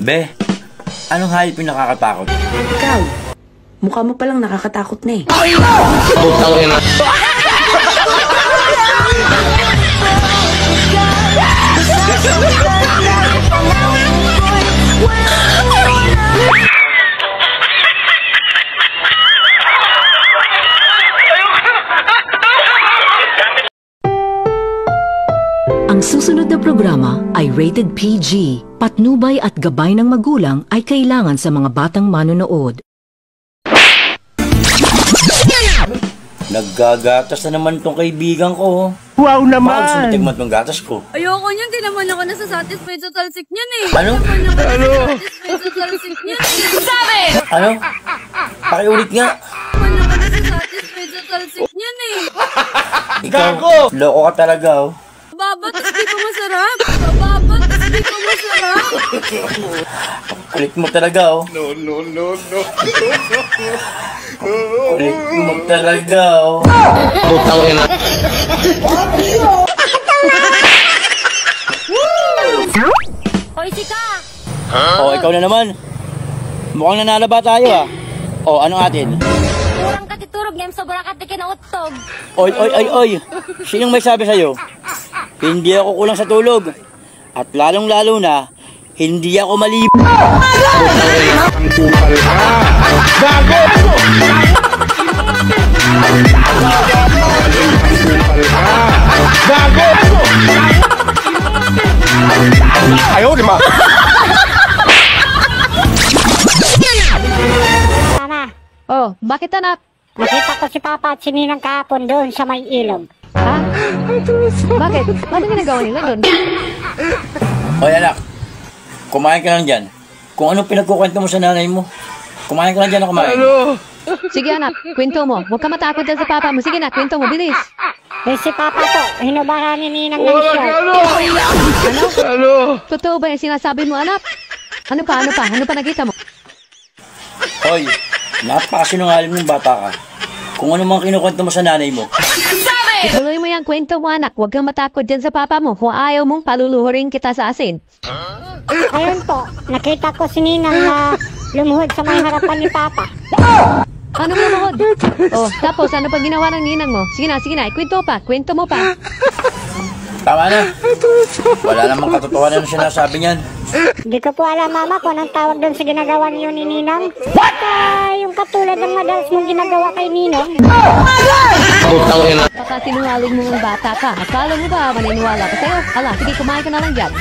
Be, anong hayop yung nakakatakot? Ikaw, mukha mo palang nakakatakot na eh. Putang ina. Ang susunod na programa ay rated PG. Patnubay at gabay ng magulang ay kailangan sa mga batang manonood. Naggagatas na naman tong kaibigan ko. Wow Baka gusto naman! mo tigmat ng gatas ko. Ayoko niyan, di naman ako nasasatisfied sa talsik niyan eh. Ano? Di naman ako nasasatisfied sa talsik niyan eh. Sabi! Ano? Pakiulit nga. Di naman ako nasasatisfied sa talsik niyan eh. Ikaw, loko ka talaga oh. Babat, hindi ko masarap. Babat, hindi ko masarap. Kulit mo talaga oh. Kulit mo talaga oh. Putang ina. Hoy, sika! Oh, ikaw na naman. Mukhang nanalaba tayo ah. Oh, anong atin? Kurang katiturog ngayon sa barakat di kinautog. Oy. Sinong may sabi sa'yo? Hindi ako kulang sa tulog. At lalong-lalo na, hindi ako malib. Ang kupal ka! Gago! Gago! Ayaw, di ba? Mama, Oh, bakit anak? nakita ko si Papa at si Ninang kahapon doon sa may ilog. Ha? Bakit? Ano ginagawa nila doon? Oy anak, kumain ka lang dyan. Kung anong pinagkukwento mo sa nanay mo, kumain ka lang dyan na kumain. Sige anak, kwento mo. Huwag ka matakot dyan sa papa mo. Sige na, kwento mo, bilis. Eh si Papa po, hinubahan ni Ninang ng short. Totoo ba yung sinasabi mo anak? Ano pa? Ano pa nakita mo? Hoy, napakasinungaling ng bata ka. Kung ano mang kinukwento mo sa nanay mo. Ituloy mo yung kwento mo anak. Huwag kang matakot dyan sa papa mo. Kung ayaw mong paluluhurin kita sa asin. Ayun po, nakita ko si Ninang na lumuhod sa may harapan ni Papa. Ano mo mahod? Oh, tapos ano pa ginawa ng ninang mo? Sige na, kwento mo pa. Tama na. Wala namang katotohanan na sinasabi niyan. Hindi ko po alam, Mama, kung anong tawag doon sa ginagawa niyo ni Ninang. Yung katulad ng madalas mong ginagawa kay Ninang. Putang ina. Baka sinungaling mo ng bata ka. Akala mo ba maniniwala ka sa'yo? Ala, sige, kumain ka na lang dyan.